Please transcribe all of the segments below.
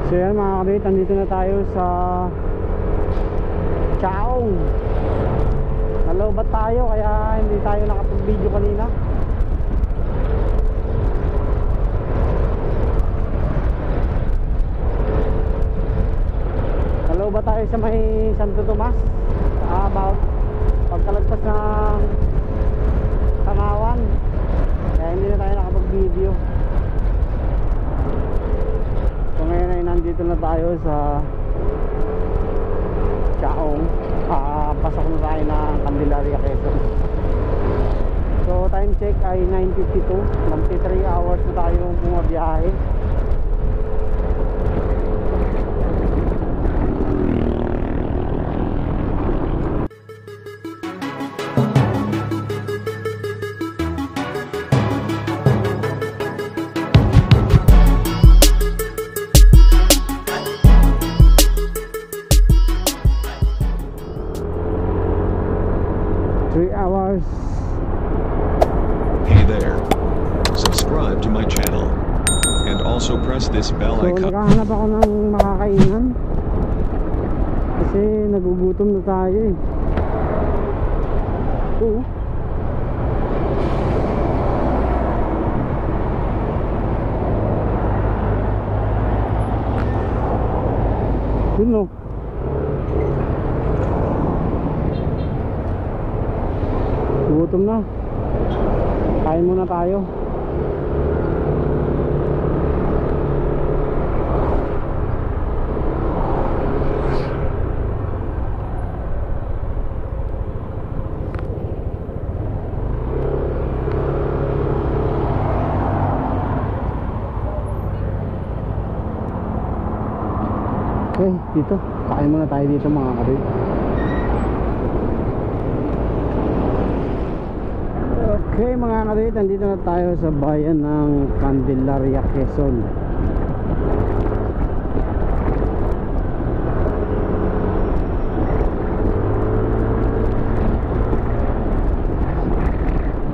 So yan mga kabit, nandito na tayo sa Chaong. Nalobat tayo kaya hindi tayo nakapag-video kanina. Nalobat tayo sa may Santo Tomas, about pagkalagpas ng Tanawan, kaya hindi na tayo nakapag-video. So ngayon ay nandito na tayo sa Chaong. Pasok na tayo ng Candelaria, Quezon. So time check ay 9:52. 23 hours na tayo bumabiyahe. Hey there. Subscribe to my channel. And also press this bell So icon. nakahanap ako ng makakainan kasi nagugutom na tayo eh. Ito yun no. Gutom na. Kain muna tayo. Okay, dito. Kain muna tayo dito mga kabit. Okay mga kabit, nandito na tayo sa bayan ng Candelaria, Quezon.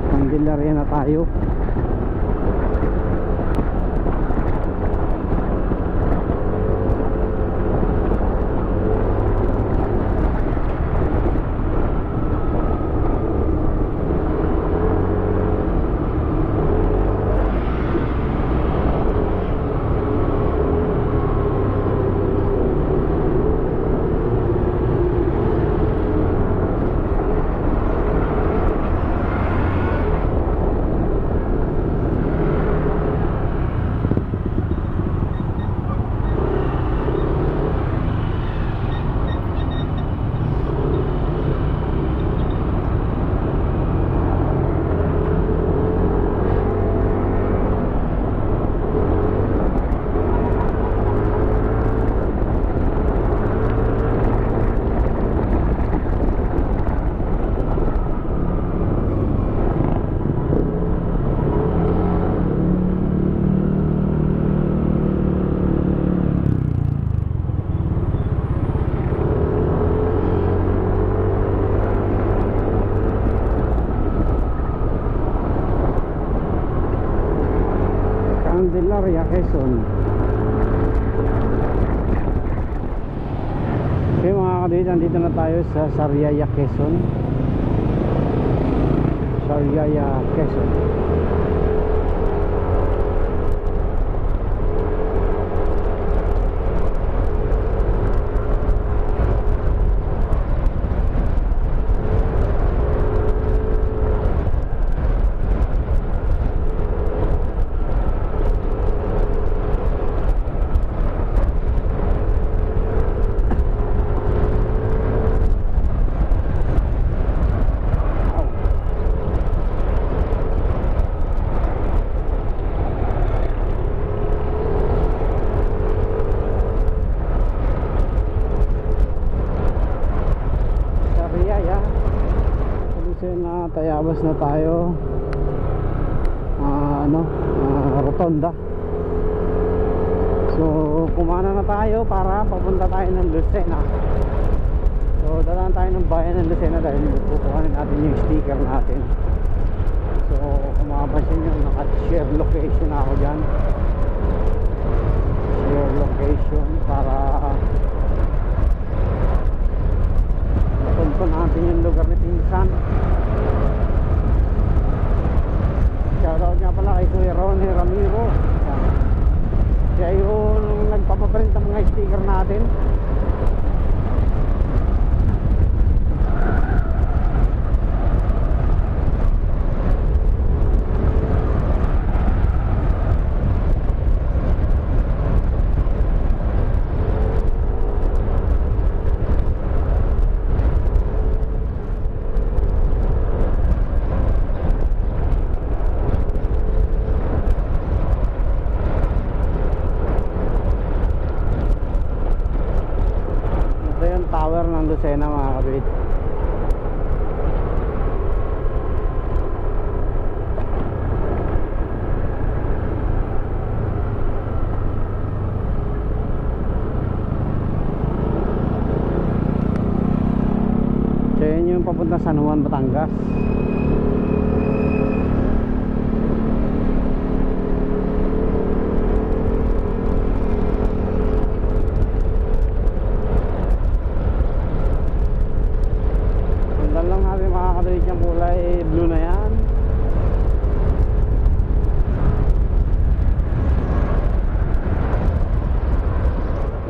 Candelaria na tayo. Candelaria, Quezon. Okay mga kabit, nandito na tayo sa Sariaya, Quezon. Sariaya, Quezon. Tayabas na tayo. Rotonda. So kumana na tayo para papunta tayo ng Lucena. So dalaan tayo ng bayan ng Lucena dahil kukuhanin natin yung sticker natin. So kung makapansin nyo, naka-share location ako dyan. Share location. Casimiro. Yan. Siya yung nagpapaprint ng mga sticker natin. Tower ng Lucena mga kabit. So yun yung papunta sa San Juan, Batangas. Yung kulay blue na yan.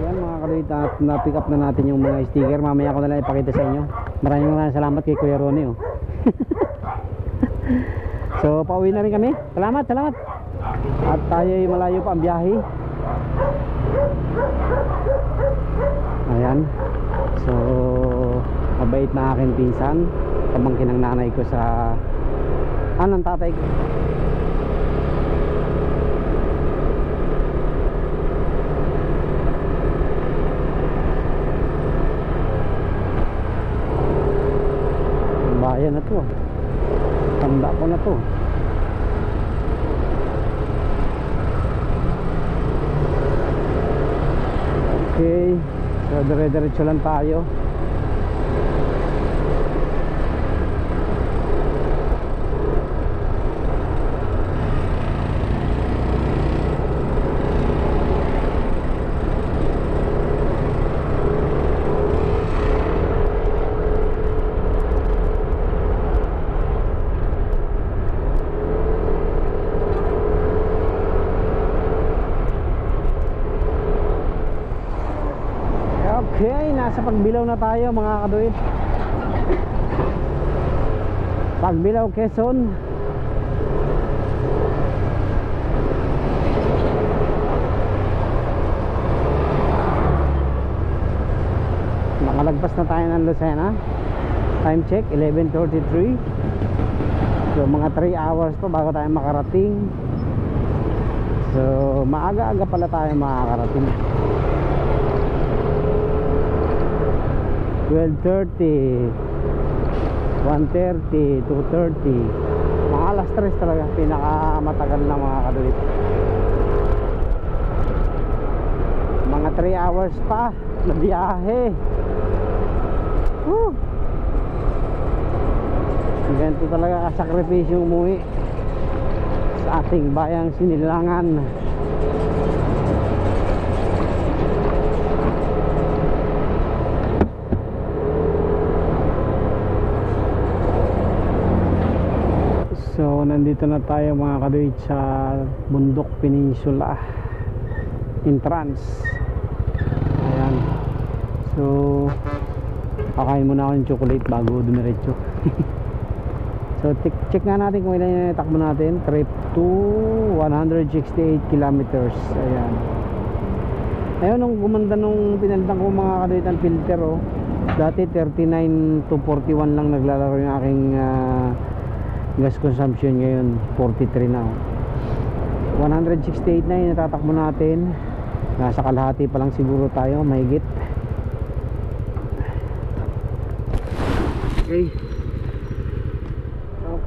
Yan mga kalita, na pick up na natin yung mga sticker. Mamaya ko na lang ipakita sa inyo. Maraming salamat kay Kuya Ronnie So pauwi na rin kami. Salamat. At tayo ay malayo pa ang biyahe. Ayan. So mabait na aking pinsan, pamangkin ng nanay ko sa ng tatay ko. Ang bayan na to, tanda ko na to. Okay, so dire-diretso lang tayo. Okay, nasa Pagbilao na tayo mga kaduit. Pagbilao, Quezon. Nakalagpas na tayo ng Lucena. Time check 11:33. So mga 3 hours to bago tayo makarating. So maaga-aga pala tayo makakarating. 12:30, 1:30, 2:30. Mga alas 3 talaga, pinakamatagal na mga kadulit. Mga 3 hours pa na biyahe. Woo! Ganito talaga kasakripisyo umuwi sa ating bayang Sinilangan. So nandito na tayo mga kaduit sa Bundok Peninsula entrance. Ayan. So kakain muna ako ng chocolate bago dumiretso. So check nga natin kung ilan yung takbo natin. Trip to 168 kilometers. Ayan. Ayun, nung gumanda nung pinalitan ko mga kaduit ang filter dati 39 to 41 lang naglalaro yung aking gas consumption. Ngayon 43 na 168 na yung natatakbo natin. Nasa kalahati pa lang siguro tayo, mahigit.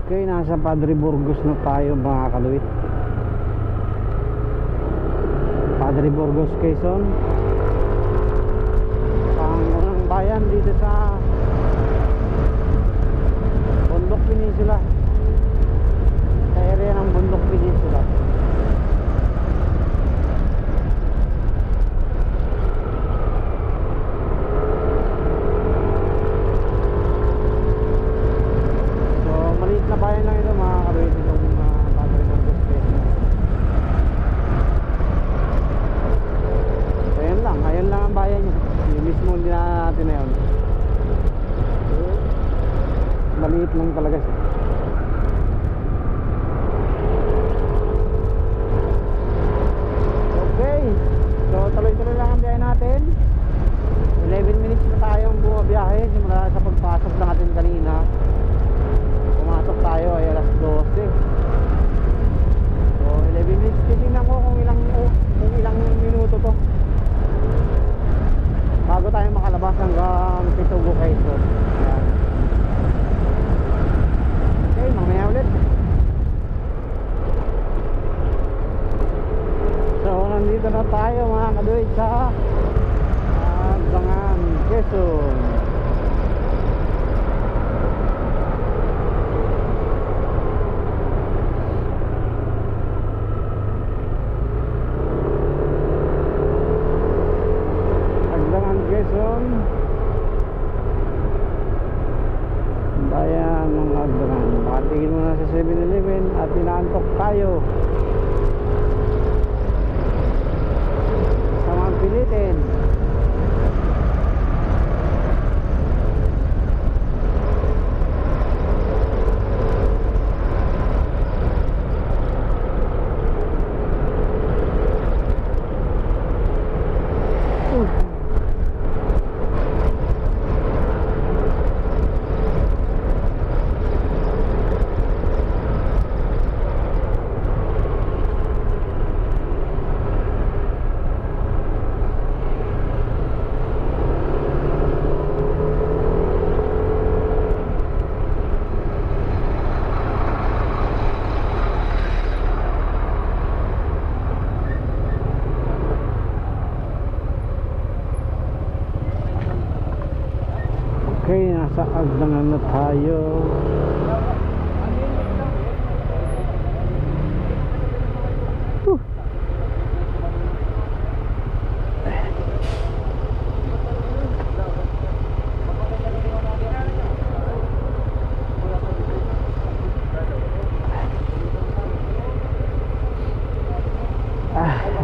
Okay, nasa Padre Burgos na tayo mga kaluit. Padre Burgos, Quezon. Ang bayan dito sa Bundok Peninsula, sa area ng Bundok Peninsula. So maliit na bayan lang ito mga kaluit, itong Padre Burgos, Quezon. lang talaga siya. Okay, so tuloy-tuloy lang ang biyahe natin. 11 minutes na tayong bumabiyahe simula sa pagpasok natin kanina. Pumasok tayo ay alas 12. So 11 minutes, titignan ko kung ilang minuto to bago tayo makalabas hanggang Pitugo, Quezon. Ayan. Okay, mamaya ulit. So nandito na tayo mga kaduit sa Agdangan, Quezon. Agdangan, Quezon. Bayan ng Agdangan. Makatingin muna sa 7-Eleven at inaantok tayo. Sa mga pilitin. Okay, nasa Agdangan na tayo. Whew.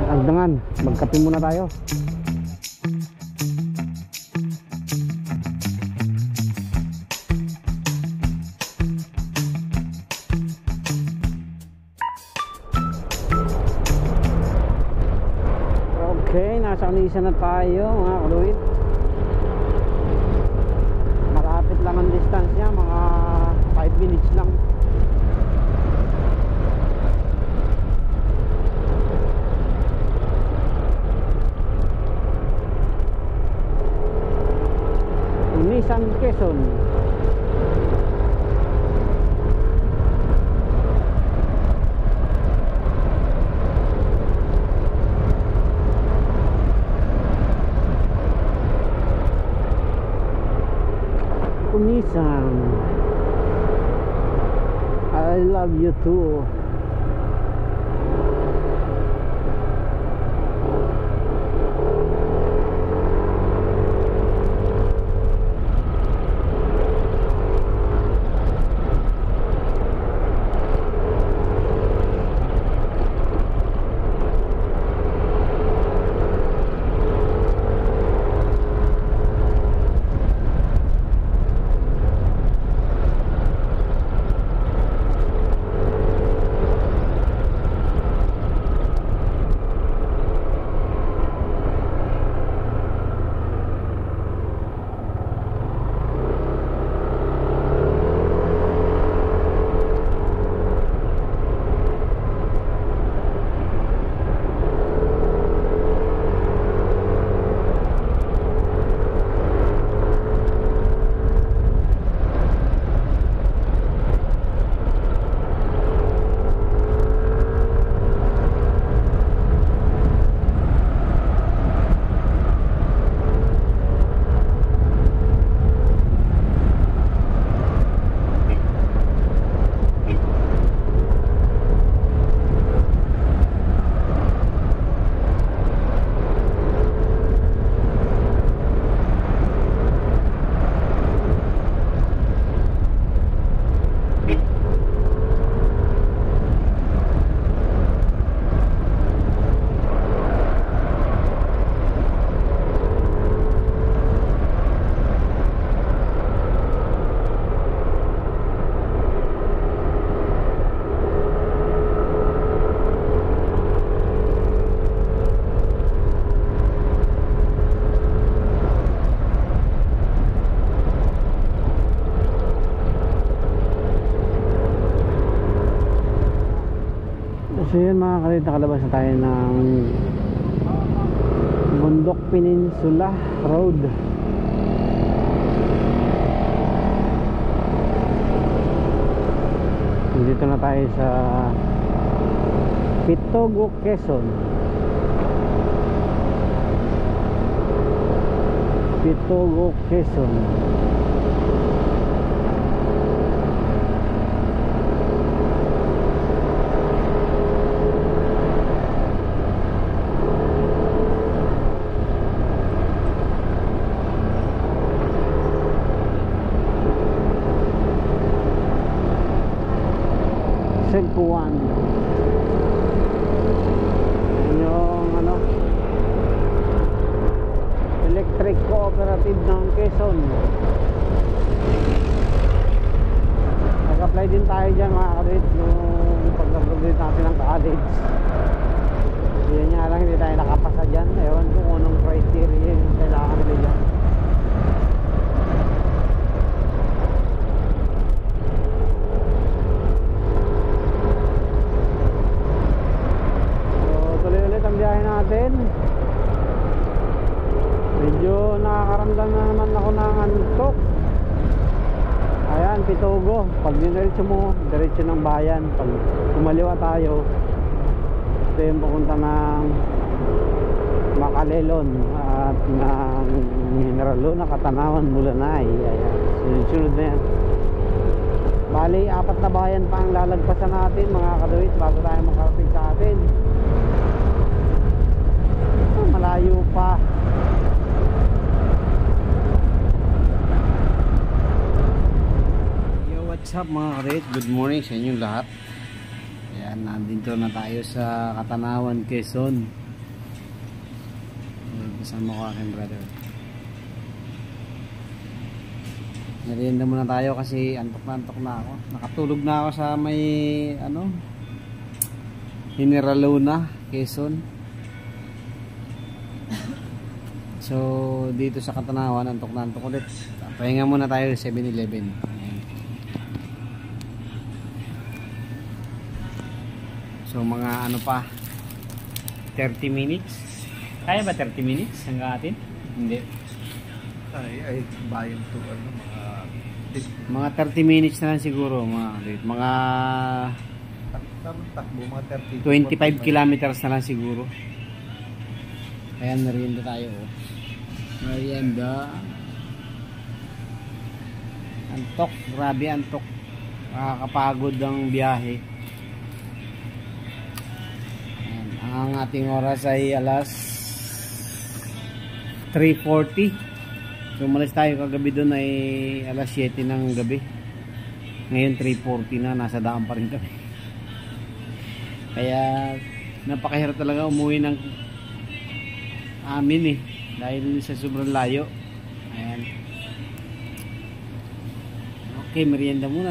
Agdangan, magkape muna tayo. Okay, nasa Unisa na tayo mga kaluit. Malapit lang ang distance niya, mga 5 minutes lang. Unisan, Quezon. Unisan, I love you too. kadit, nakalabas na tayo ng Bundok Peninsula Road. Dito na tayo sa Pitogo, Quezon. Pitogo, Quezon. Segpuan. Yung ano, Electric Cooperative ng Quezon. Nag-apply din tayo dyan mga kadit nung pag-graduate natin ng college. Yun nga lang, hindi tayo nakapasa dyan. Ewan ko kung anong criteria yung kailangan nila dyan. Biyahe natin. Medyo nakakaramdam na naman ako ng antok. Ayan, Pitogo. Pag diniretso mo, diretso ng bayan. Pag kumaliwa tayo, ito yung pupunta ng Macalelon at ng General Luna, Katanawan, Mulanay. Ayan, sunod-sunod na yan. Bali, 4 na bayan pa ang lalagpasan natin mga kaduwit bago tayo makarating sa atin. Malayo pa. Yo, what's up mga karit? Good morning sa inyong lahat. Ayan, nandito na tayo sa Katanawan, Quezon. Kasama ko aking brother. Merienda muna tayo kasi antok na ako. Nakatulog na ako sa may ano, General Luna, Quezon. So dito sa Katanawan, antok na antok ulit. Pahinga muna tayo sa 7-Eleven. So mga ano pa, 30 minutes. Kaya ba 30 minutes hanggang atin? Hindi. Ay bayan to ano, mga 30 minutes na lang siguro mga takbo mga 30 25 kilometers na lang siguro. Ayan, merienda tayo. Merienda. Antok, grabe antok. Nakakapagod ang biyahe. Ayan, ang ating oras ay alas 3:40. So umalis tayo kagabi doon ay alas 7 ng gabi. Ngayon 3:40 na, nasa daan pa rin kami. Kaya napakahirap talaga umuwi ng amin dahil sa sobrang layo. Ayan. Okay, merienda muna.